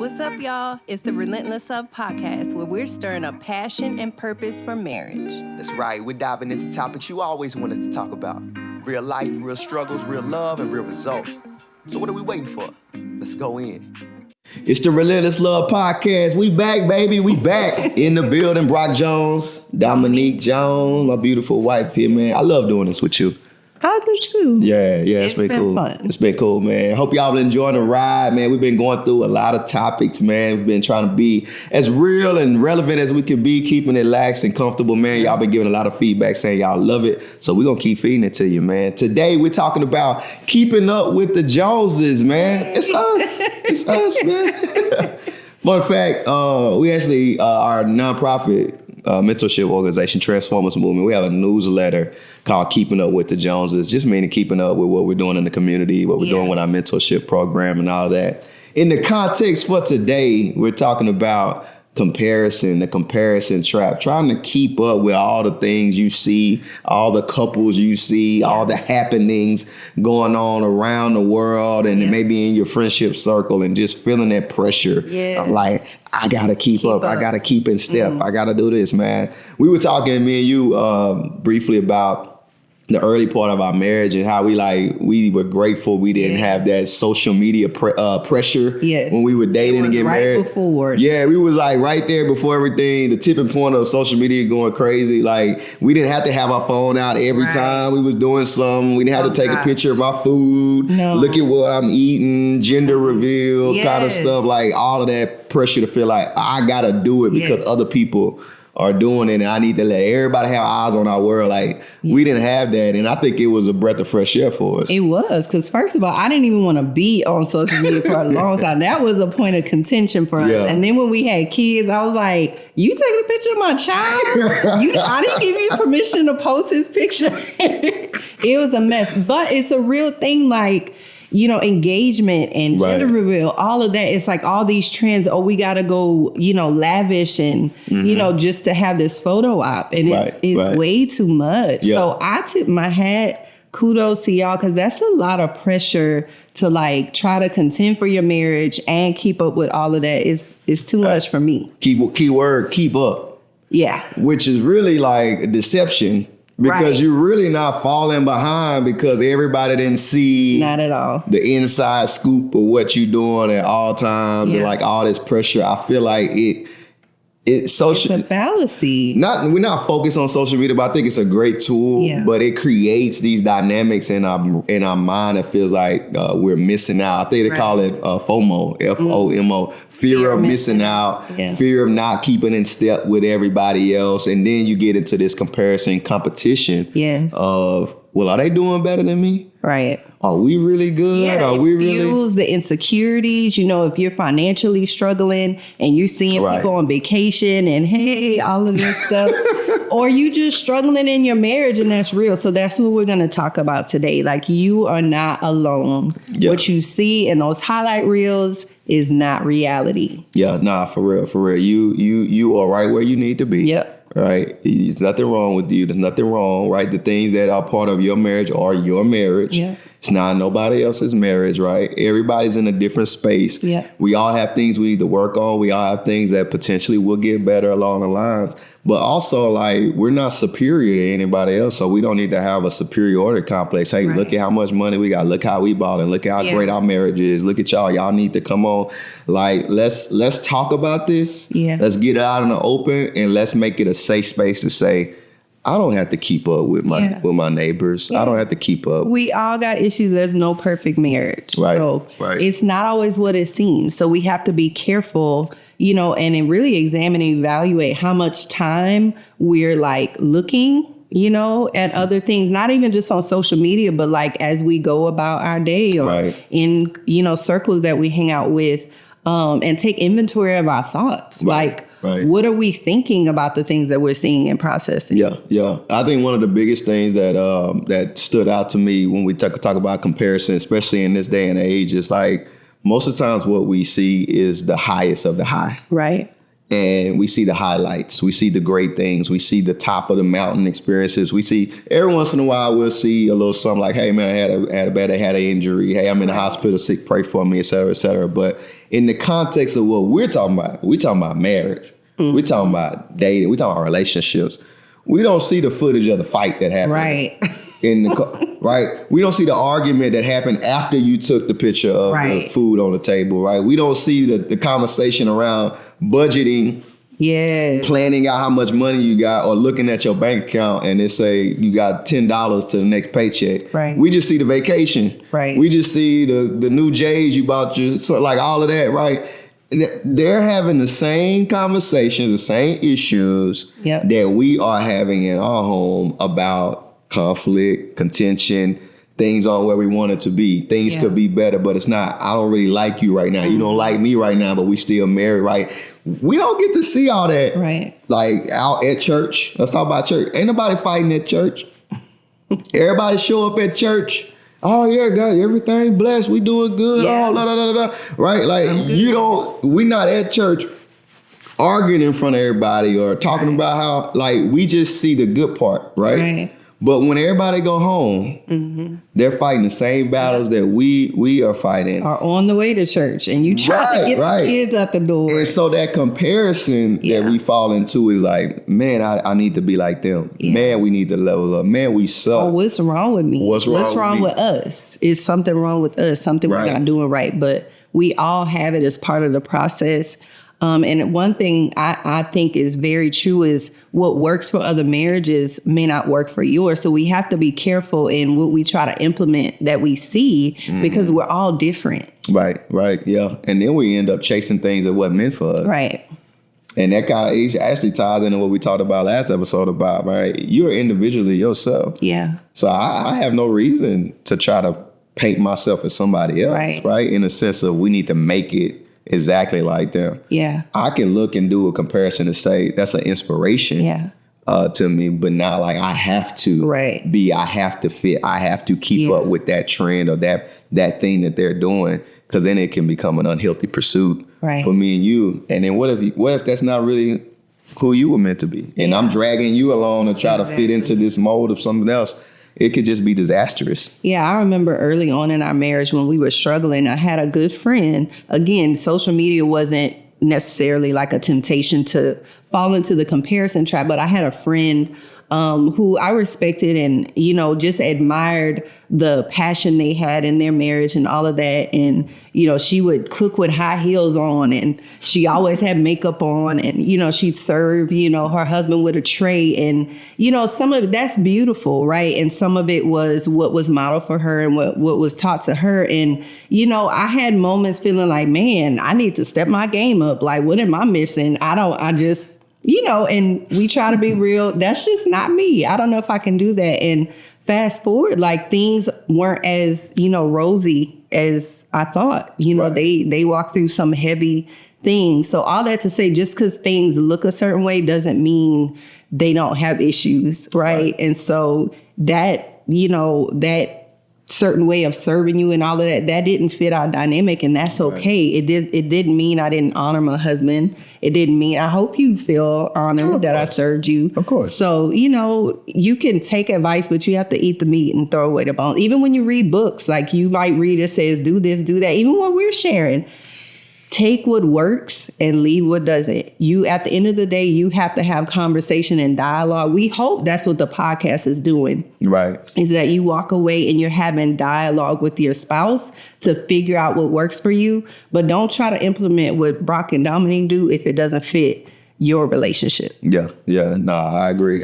What's up, y'all? It's the Relentless podcast where we're stirring up passion and purpose for marriage. That's right. We're diving into topics you always wanted to talk about. Real life, real struggles, real love, and real results. So what are we waiting for? Let's go in. It's the Relentless Love Podcast. We back, baby. We back in the building. Brock Jones, Dominique Jones, my beautiful wife here, man. I love doing this with you. I do too. Yeah, it's been cool. Fun. It's been cool, man. Hope y'all enjoying the ride, man. We've been going through a lot of topics, man. We've been trying to be as real and relevant as we can be, keeping it lax and comfortable, man. Y'all been giving a lot of feedback saying y'all love it. So we're going to keep feeding it to you, man. Today, we're talking about keeping up with the Joneses, man. It's us. It's us, man. Fun fact, we actually, our nonprofit mentorship organization, Transformers Movement, we have a newsletter called Keeping Up with the Joneses, just meaning keeping up with what we're doing in the community, what we're doing with our mentorship program and all that. In the context for today, we're talking about comparison, the comparison trap, trying to keep up with all the things you see, all the couples you see, all the happenings going on around the world and maybe in your friendship circle, and just feeling that pressure. Like, I got to keep up. I got to keep in step. I got to do this, man. We were talking, me and you, briefly about the early part of our marriage and how we were grateful we didn't have that social media pressure when we were dating and getting married. Before. Yeah, we was like right there before everything, the tipping point of social media going crazy. Like, we didn't have to have our phone out every time we was doing something. We didn't have to take a picture of our food. Look at what I'm eating, gender reveal kind of stuff. Like, all of that pressure to feel like I got to do it because other people are doing it, and I need to let everybody have eyes on our world. Like, we didn't have that, and I think it was a breath of fresh air for us. It was, because first of all, I didn't even want to be on social media for a long time. That was a point of contention for us. And then when we had kids, I was like, you taking a picture of my child? I didn't give you permission to post his picture. It was a mess, but it's a real thing, like, you know, engagement and gender reveal, all of that. It's like all these trends. Oh, we got to go, you know, lavish and, you know, just to have this photo op. And it's way too much. So I tip my hat. Kudos to y'all, because that's a lot of pressure to like try to contend for your marriage and keep up with all of that. It's too much for me. Keyword, keep up. Yeah. Which is really like a deception. Because you're really not falling behind because everybody didn't see not at all the inside scoop of what you're doing at all times and like all this pressure. I feel like it's social. It's a fallacy. We're not focused on social media, but I think it's a great tool. But it creates these dynamics in our mind that feels like we're missing out. I think they call it FOMO, FOMO. Fear of missing out, fear of not keeping in step with everybody else. And then you get into this comparison competition of, well, are they doing better than me? Right. Are we really good? Are we really? Fuels the insecurities. You know, if you're financially struggling and you're seeing people on vacation and hey, all of this stuff, or you just struggling in your marriage, and that's real. So that's what we're going to talk about today. Like, you are not alone. What you see in those highlight reels is not reality. Yeah, nah, for real. You are right where you need to be. Right? There's nothing wrong with you. There's nothing wrong, right? The things that are part of your marriage are your marriage. It's not nobody else's marriage, right? Everybody's in a different space. We all have things we need to work on. We all have things that potentially will get better along the lines. But also, like, we're not superior to anybody else, so we don't need to have a superiority complex. Hey, look at how much money we got. Look how we bought, and look at how great our marriage is. Look at y'all. Y'all need to come on. Like, let's talk about this. Let's get it out in the open, and let's make it a safe space to say, I don't have to keep up with my neighbors. I don't have to keep up. We all got issues. There's no perfect marriage. So it's not always what it seems. So we have to be careful, you know, and really examine and evaluate how much time we're like looking, you know, at other things, not even just on social media, but like as we go about our day or in, you know, circles that we hang out with, and take inventory of our thoughts. What are we thinking about the things that we're seeing and processing? Yeah. I think one of the biggest things that stood out to me when we talk about comparison, especially in this day and age, is like most of the times what we see is the highest of the high. Right. and we see the highlights. We see the great things. We see the top of the mountain experiences. We see every once in a while we'll see a little something like, hey man, I had a bad, I had an injury. Hey, I'm in the hospital sick, pray for me, et cetera, et cetera. But in the context of what we're talking about marriage. We're talking about dating. We're talking about relationships. We don't see the footage of the fight that happened. Right. Right. We don't see the argument that happened after you took the picture of the food on the table. Right. We don't see the conversation around budgeting. Yeah. Planning out how much money you got, or looking at your bank account and it say you got $10 to the next paycheck. Right. We just see the vacation. Right. We just see the new J's you bought, like all of that. Right. They're having the same conversations, the same issues that we are having in our home about conflict, contention, things aren't where we want it to be. Things could be better, but it's not. I don't really like you right now. You don't like me right now, but we still married, right? We don't get to see all that, like out at church. Let's talk about church. Ain't nobody fighting at church. Everybody show up at church. Oh yeah, God, everything blessed. We doing good. Yeah. Oh, right? Like we're not at church arguing in front of everybody or talking about how, like, we just see the good part, right? But when everybody go home, they're fighting the same battles that we are fighting. Are on the way to church, and you try to get the kids out the door. And so that comparison that we fall into is like, man, I need to be like them. Yeah. Man, we need to level up. Man, we suck. Oh, what's wrong with me? What's wrong with us? Is something wrong with us? Something we're not doing right? But we all have it as part of the process. And one thing I think is very true is what works for other marriages may not work for yours. So we have to be careful in what we try to implement that we see, because we're all different. Right, yeah. And then we end up chasing things that wasn't meant for us. Right. And that kind of actually ties into what we talked about last episode about, right? You're individually yourself. Yeah. So I have no reason to try to paint myself as somebody else, right? In the sense of we need to make it exactly like them. Yeah. I can look and do a comparison to say that's an inspiration to me, but not like I have to I have to fit, I have to keep up with that trend or that thing that they're doing, because then it can become an unhealthy pursuit for me and you. And then what if that's not really who you were meant to be? And I'm dragging you along to try to fit into this mold of something else. It could just be disastrous. Yeah, I remember early on in our marriage when we were struggling, I had a good friend. Again, social media wasn't necessarily like a temptation to fall into the comparison trap, but I had a friend who I respected and, just admired the passion they had in their marriage and all of that. And, she would cook with high heels on, and she always had makeup on, and, she'd serve, her husband with a tray. And, some of that's beautiful, right? And some of it was what was modeled for her and what was taught to her. And, I had moments feeling like, man, I need to step my game up. Like, what am I missing? And we try to be real. That's just not me. I don't know if I can do that. And fast forward, like, things weren't as, rosy as I thought. They walked through some heavy things. So all that to say, just because things look a certain way doesn't mean they don't have issues, right? And so that, that certain way of serving you and all of that didn't fit our dynamic, and that's okay. It didn't mean I didn't honor my husband. It didn't mean, I hope you feel honored that I served you. Of course. So, you can take advice, but you have to eat the meat and throw away the bones. Even when you read books, like you might read it says, do this, do that. Even what we're sharing, take what works and leave what doesn't. At the end of the day, you have to have conversation and dialogue. We hope that's what the podcast is doing. Right. Is that you walk away and you're having dialogue with your spouse to figure out what works for you. But don't try to implement what Brock and Dominique do if it doesn't fit your relationship. Yeah. No, I agree.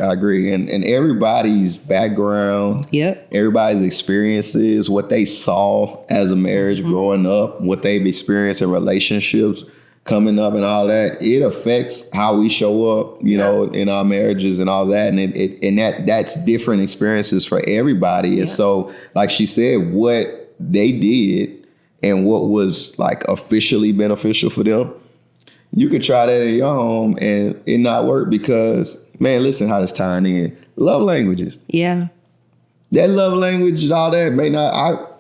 And everybody's background, everybody's experiences, what they saw as a marriage growing up, what they've experienced in relationships coming up and all that, it affects how we show up, in our marriages and all that. And that's different experiences for everybody. Yeah. And so, like she said, what they did and what was like officially beneficial for them, you could try that in your home and it not work because, man, listen how this tying in. Love languages. Yeah. That love language, all that may not,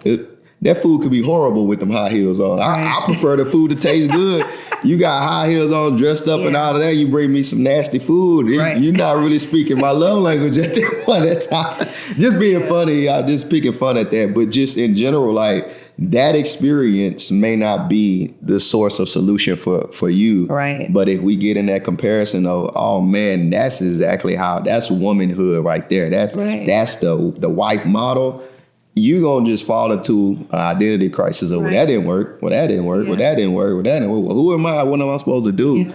that food could be horrible with them high heels on. Right. I prefer the food to taste good You got high heels on, dressed up and all of that. You bring me some nasty food. Right. You're not really speaking my love language at that point in time. Just being funny, y'all, just picking fun at that. But just in general, like, that experience may not be the source of solution for you. Right. But if we get in that comparison of, oh man, that's exactly how, that's womanhood right there. That's the wife model. You gonna just fall into an identity crisis of, well, that didn't work. Well, that didn't work. Well, that didn't work. Well, that didn't work. Well, who am I? What am I supposed to do? Yeah.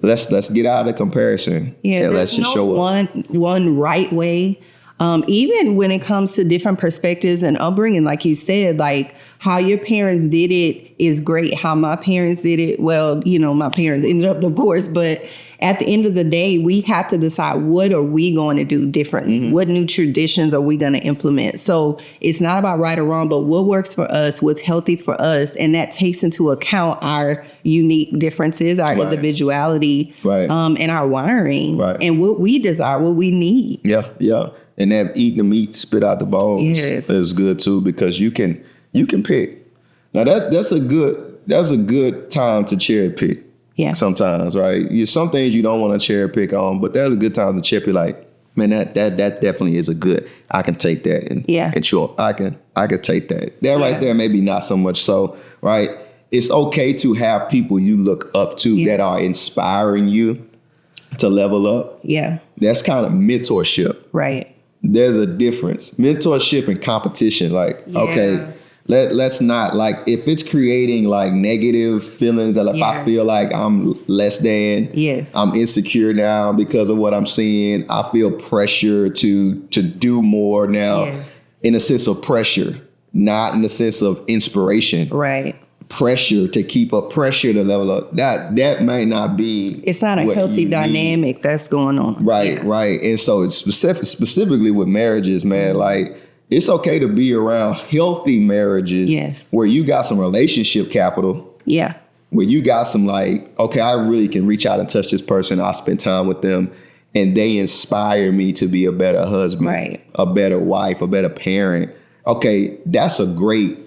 Let's get out of the comparison. Yeah, and let's just show up. One right way. Even when it comes to different perspectives and upbringing, like you said, like how your parents did it is great. How my parents did it, well, you know, my parents ended up divorced, but at the end of the day, we have to decide, what are we going to do differently? Mm-hmm. What new traditions are we going to implement? So it's not about right or wrong, but what works for us, what's healthy for us. And that takes into account our unique differences, our individuality, and our wiring, and what we desire, what we need. Yeah. And that eating the meat, spit out the bones is good too, because you can pick. Now that's a good time to cherry pick. Yeah. Sometimes, right? Some things you don't want to cherry pick on, but there's a good time to cherry pick. Like, man, that definitely is a good. I can take that, and sure, I can take that. That right there, maybe not so much so, right? It's okay to have people you look up to that are inspiring you to level up. Yeah, that's kind of mentorship, right? There's a difference, mentorship and competition. Like, okay. Let's not, like, if it's creating like negative feelings, that if I feel like I'm less than, I'm insecure now because of what I'm seeing, I feel pressure to do more now, in a sense of pressure, not in the sense of inspiration. Right. Pressure to keep up, pressure to level up. That may not be. It's not a healthy dynamic that's going on. Right. And so it's specifically with marriages, man, like, it's okay to be around healthy marriages where you got some relationship capital. Yeah. Where you got some, like, okay, I really can reach out and touch this person. I'll spend time with them and they inspire me to be a better husband, a better wife, a better parent. Okay, that's a great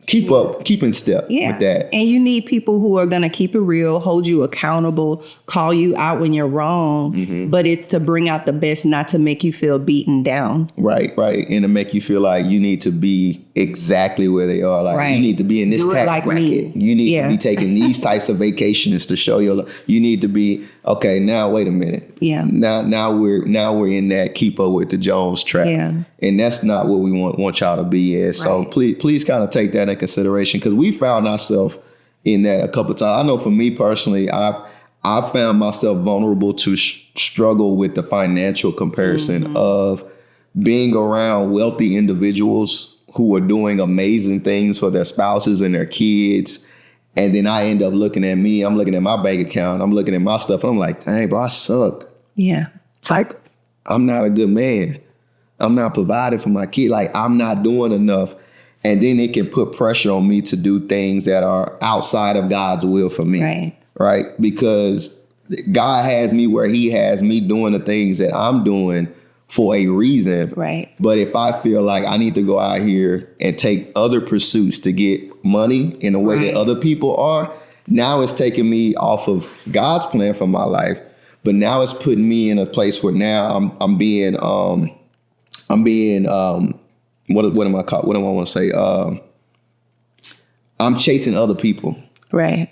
keep in step with that. And you need people who are going to keep it real, hold you accountable, call you out when you're wrong, but it's to bring out the best, not to make you feel beaten down. Right. And to make you feel like you need to be exactly where they are. Like, you need to be in this tax bracket. You need to be taking these types of vacations to show your love. You need to be, okay, now wait a minute. Yeah. Now we're in that keep up with the Jones trap. Yeah. And that's not what we want y'all to be in. So please kind of take that in consideration, because we found ourselves in that a couple of times. I know for me personally, I found myself vulnerable to struggle with the financial comparison of being around wealthy individuals who are doing amazing things for their spouses and their kids. And then I end up looking at me, I'm looking at my bank account, I'm looking at my stuff, and I'm like, dang, bro, I suck. Yeah. Like, I'm not a good man. I'm not providing for my kid. Like, I'm not doing enough. And then it can put pressure on me to do things that are outside of God's will for me. Right? Because God has me where he has me doing the things that I'm doing for a reason. Right. But if I feel like I need to go out here and take other pursuits to get money in a way that other people are, now it's taking me off of God's plan for my life. But now it's putting me in a place where now I'm being what am I called? What do I want to say? I'm chasing other people. Right.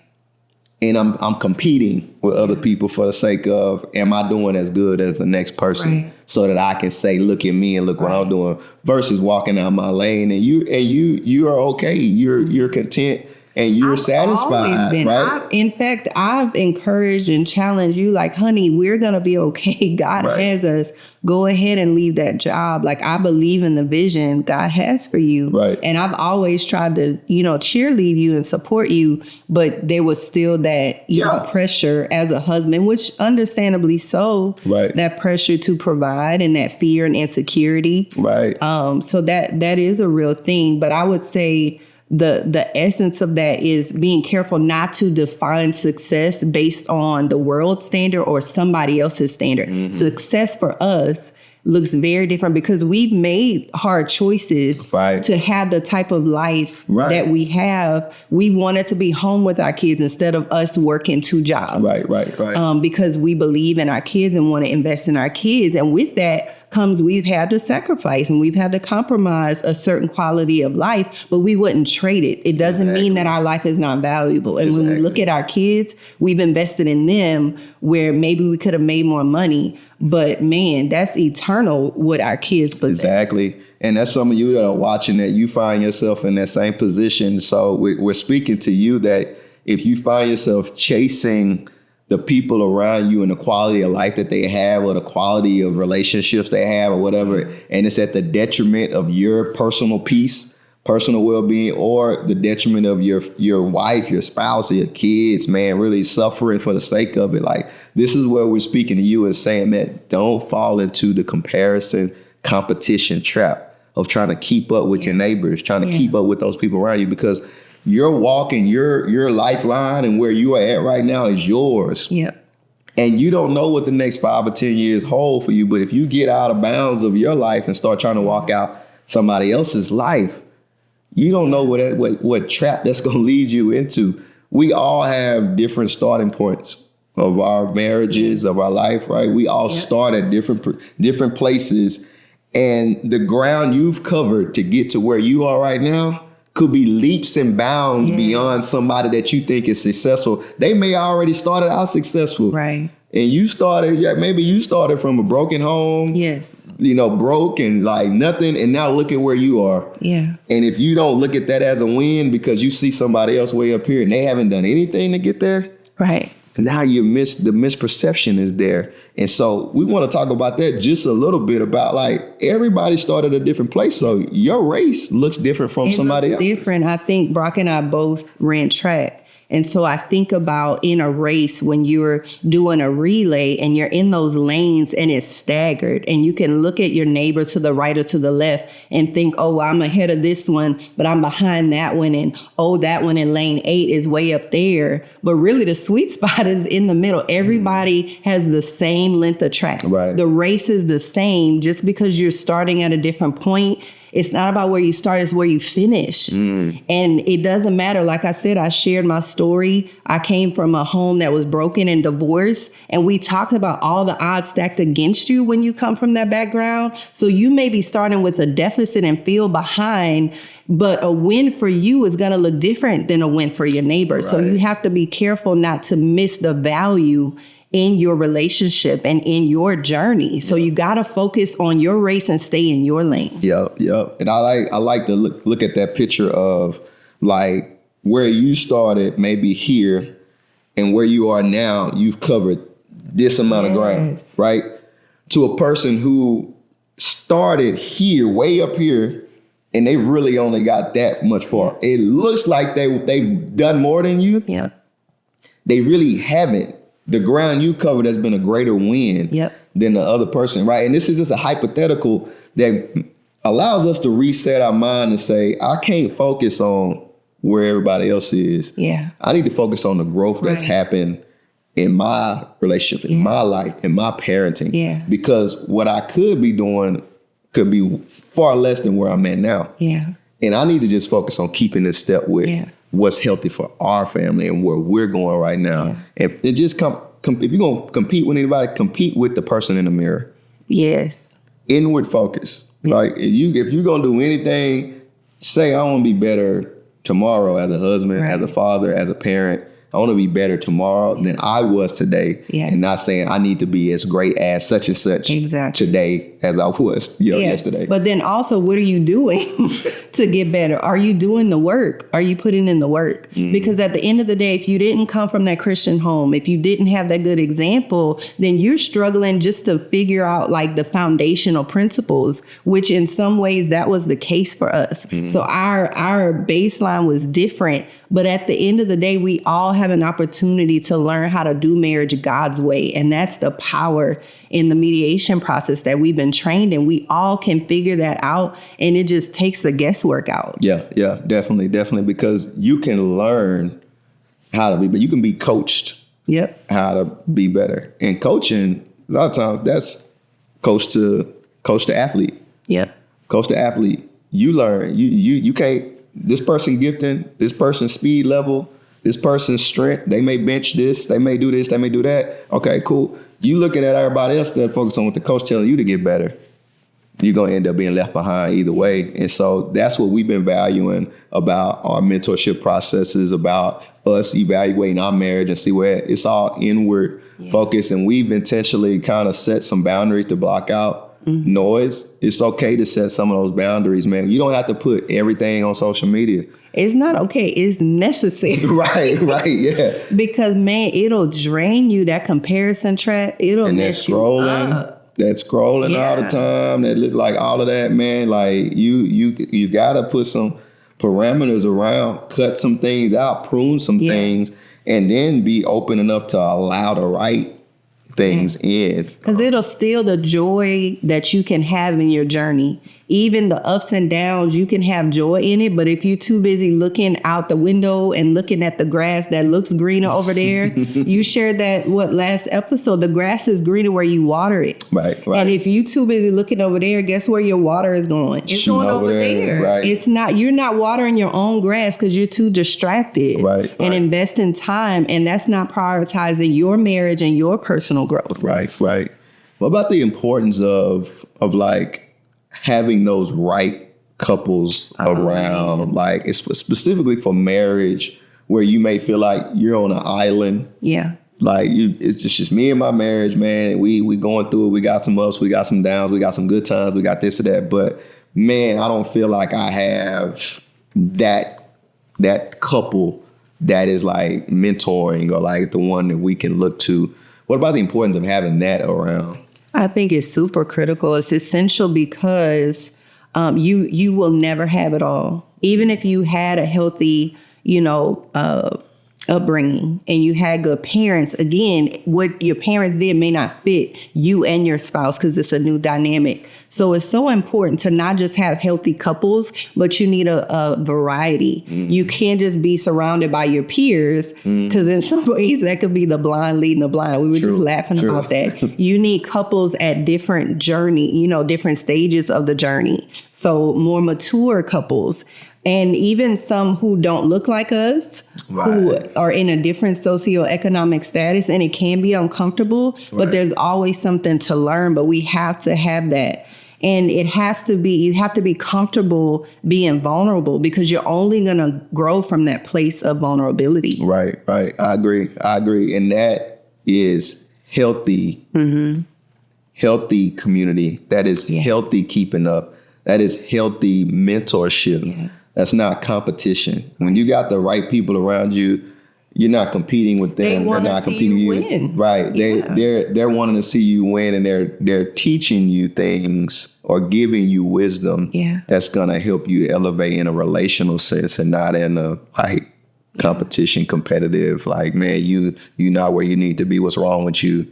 And I'm competing with other people for the sake of, am I doing as good as the next person, so that I can say, look at me and look what I'm doing, versus walking out my lane and you are okay. You're content. And you're satisfied, right? In fact, I've encouraged and challenged you, like, honey, we're going to be okay. God has us. Go ahead and leave that job. Like, I believe in the vision God has for you. Right. And I've always tried to, cheerlead you and support you. But there was still that pressure as a husband, which understandably so, that pressure to provide and that fear and insecurity. Right. So that is a real thing. But I would say the essence of that is being careful not to define success based on the world standard or somebody else's standard. Success for us looks very different because we've made hard choices to have the type of life that we have. We wanted to be home with our kids instead of us working 2 jobs. Right. Because we believe in our kids and want to invest in our kids. And with that comes we've had to sacrifice and we've had to compromise a certain quality of life, but we wouldn't trade it. It doesn't mean that our life is not valuable. And when we look at our kids, we've invested in them where maybe we could have made more money, but man, that's eternal what our kids possess. Exactly. And that's some of you that are watching that you find yourself in that same position. So we're speaking to you that if you find yourself chasing the people around you and the quality of life that they have or the quality of relationships they have or whatever, and it's at the detriment of your personal peace, personal well-being, or the detriment of your wife, your spouse, or your kids, man, really suffering for the sake of it. Like, this is where we're speaking to you and saying that don't fall into the comparison, competition trap of trying to keep up with your neighbors, trying to keep up with those people around you, because you're walking your lifeline and where you are at right now is yours. Yep. And you don't know what the next 5 or 10 years hold for you. But if you get out of bounds of your life and start trying to walk out somebody else's life, you don't know what trap that's going to lead you into. We all have different starting points of our marriages, of our life, right? We all start at different places. And the ground you've covered to get to where you are right now could be leaps and bounds beyond somebody that you think is successful. They may already started out successful. Right. And you started, maybe you started from a broken home. Yes. Broke and like nothing. And now look at where you are. Yeah. And if you don't look at that as a win because you see somebody else way up here and they haven't done anything to get there. Right. Now the misperception is there. And so we want to talk about that just a little bit about like everybody started a different place. So your race looks different from somebody else. Different. I think Brock and I both ran track. And so I think about in a race when you're doing a relay and you're in those lanes and it's staggered and you can look at your neighbor to the right or to the left and think, oh, I'm ahead of this one, but I'm behind that one. And oh, that one in lane 8 is way up there. But really the sweet spot is in the middle. Everybody has the same length of track. Right. The race is the same. Just because you're starting at a different point, it's not about where you start, it's where you finish. And it doesn't matter. Like I said, I shared my story. I came from a home that was broken and divorced. And we talked about all the odds stacked against you when you come from that background. So you may be starting with a deficit and feel behind, but a win for you is going to look different than a win for your neighbor. Right. So you have to be careful not to miss the value in your relationship and in your journey. So you got to focus on your race and stay in your lane. Yep. And I like to look at that picture of like where you started maybe here and where you are now, you've covered this amount of ground, right? To a person who started here, way up here, and they really only got that much far. It looks like they've done more than you. Yeah. They really haven't. The ground you covered has been a greater win than the other person, right? And this is just a hypothetical that allows us to reset our mind and say, I can't focus on where everybody else is. Yeah. I need to focus on the growth that's happened in my relationship, in my life, in my parenting. Yeah. Because what I could be doing could be far less than where I'm at now. Yeah. And I need to just focus on keeping in step with what's healthy for our family and where we're going right now. And it just if you're going to compete with anybody, compete with the person in the mirror. Yes. Inward focus. Like if you're going to do anything, say, I want to be better tomorrow as a husband, as a father, as a parent. I want to be better tomorrow than I was today. And not saying I need to be as great as such and such today as I was yesterday. But then also, what are you doing to get better? Are you doing the work? Are you putting in the work? Because at the end of the day, if you didn't come from that Christian home, if you didn't have that good example, then you're struggling just to figure out like the foundational principles, which in some ways that was the case for us. So our baseline was different. But at the end of the day, we all have an opportunity to learn how to do marriage God's way. And that's the power in the mediation process that we've been trained in. We all can figure that out. And it just takes the guesswork out. Yeah, definitely. Because you can learn how to be, but you can be coached how to be better. And coaching, a lot of times that's coach to coach the athlete. Yep. Coach the athlete. You learn. You can't. This person gifting. This person's speed level. This person's strength. They may bench this. They may do this. They may do that. Okay, cool. You looking at everybody else that focus on what the coach telling you to get better. You're going to end up being left behind either way. And so that's what we've been valuing about our mentorship processes, about us evaluating our marriage and see where it's all inward focus. And we've intentionally kind of set some boundaries to block out noise. It's okay to set some of those boundaries, man. You don't have to put everything on social media. It's not okay. It's necessary. Right, yeah. Because, man, it'll drain you, that comparison trap. It'll mess you up. That scrolling all the time, that look like all of that, man. Like you gotta put some parameters around, cut some things out, prune some things, and then be open enough to allow the right things in. Because it'll steal the joy that you can have in your journey. Even the ups and downs, you can have joy in it. But if you're too busy looking out the window and looking at the grass that looks greener over there, you shared that, last episode, the grass is greener where you water it. Right. And if you're too busy looking over there, guess where your water is going? It's going over there. Right. It's not, you're not watering your own grass because you're too distracted. Right. And investing time. And that's not prioritizing your marriage and your personal growth. Right. What about the importance of like having those right couples around, like it's specifically for marriage, where you may feel like you're on an island. Yeah. Like it's just me and my marriage, man. We going through it. We got some ups, we got some downs, we got some good times, we got this or that. But man, I don't feel like I have that couple that is like mentoring or like the one that we can look to. What about the importance of having that around? I think it's super critical. It's essential because you will never have it all. Even if you had a healthy, upbringing and you had good parents, again, what your parents did may not fit you and your spouse because it's a new dynamic. So it's so important to not just have healthy couples, but you need a variety. You can't just be surrounded by your peers because in some ways that could be the blind leading the blind. We were just laughing about that. You need couples at different journey, different stages of the journey. So more mature couples. And even some who don't look like us, who are in a different socioeconomic status, and it can be uncomfortable, but there's always something to learn, but we have to have that. And it has to be, you have to be comfortable being vulnerable because you're only going to grow from that place of vulnerability. Right. I agree. And that is healthy, healthy community. That is healthy keeping up. That is healthy mentorship. Yeah. That's not competition. When you got the right people around you, you're not competing with them. They're not competing with you. Right. Yeah. They're wanting to see you win, and they're teaching you things or giving you wisdom that's gonna help you elevate in a relational sense and not in a competition, competitive, like, man, you not where you need to be. What's wrong with you?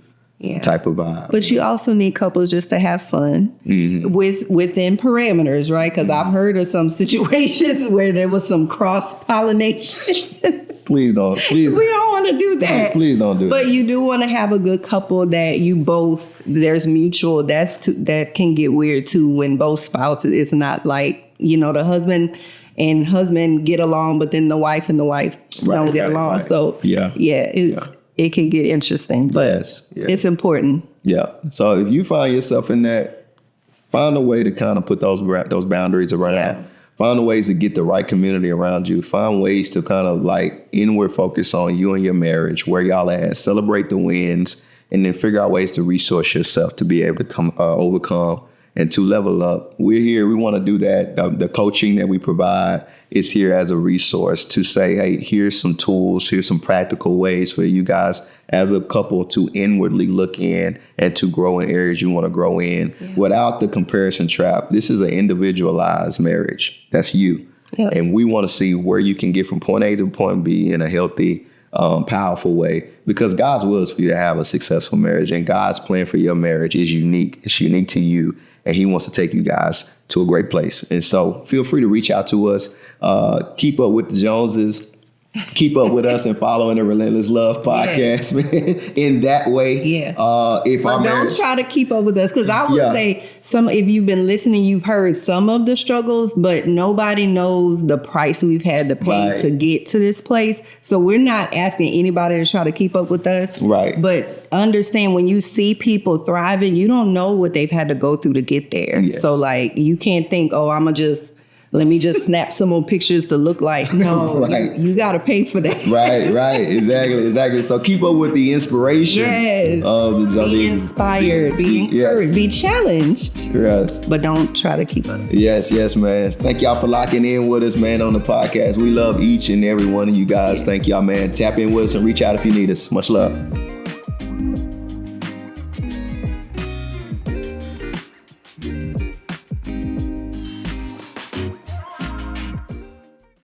Type of vibe. But you also need couples just to have fun within parameters, right? Because I've heard of some situations where there was some cross-pollination. Please don't. We don't want to do that. Please don't do that. But you do want to have a good couple that you both, there's mutual, that can get weird too when both spouses, it's not like, the husband and husband get along, but then the wife and the wife don't get along. Right. So it can get interesting, but it's important. Yeah. So if you find yourself in that, find a way to kind of put those boundaries around. Yeah. Find ways to get the right community around you. Find ways to kind of like inward focus on you and your marriage, where y'all at, celebrate the wins, and then figure out ways to resource yourself to be able to overcome and to level up. We're here. We want to do that. The coaching that we provide is here as a resource to say, hey, here's some tools, here's some practical ways for you guys as a couple to inwardly look in and to grow in areas you want to grow in without the comparison trap. This is an individualized marriage. That's you. Yep. And we want to see where you can get from point A to point B in a healthy, powerful way, because God's will is for you to have a successful marriage, and God's plan for your marriage is unique. It's unique to you, and he wants to take you guys to a great place. And so feel free to reach out to us. Keep up with the Joneses. keep up with us and following the Relentless Love podcast, man, in that way. Yeah. Don't try to keep up with us, because I would say if you've been listening, you've heard some of the struggles, but nobody knows the price we've had to pay to get to this place. So we're not asking anybody to try to keep up with us. Right. But understand, when you see people thriving, you don't know what they've had to go through to get there. Yes. So like, you can't think, oh, let me just snap some more pictures to look like. No, you got to pay for that. Right. Exactly. So keep up with the inspiration of the Dominique. Be inspired, be encouraged, be challenged. Yes. But don't try to keep up. Yes, man. Thank y'all for locking in with us, man, on the podcast. We love each and every one of you guys. Thank y'all, man. Tap in with us and reach out if you need us. Much love.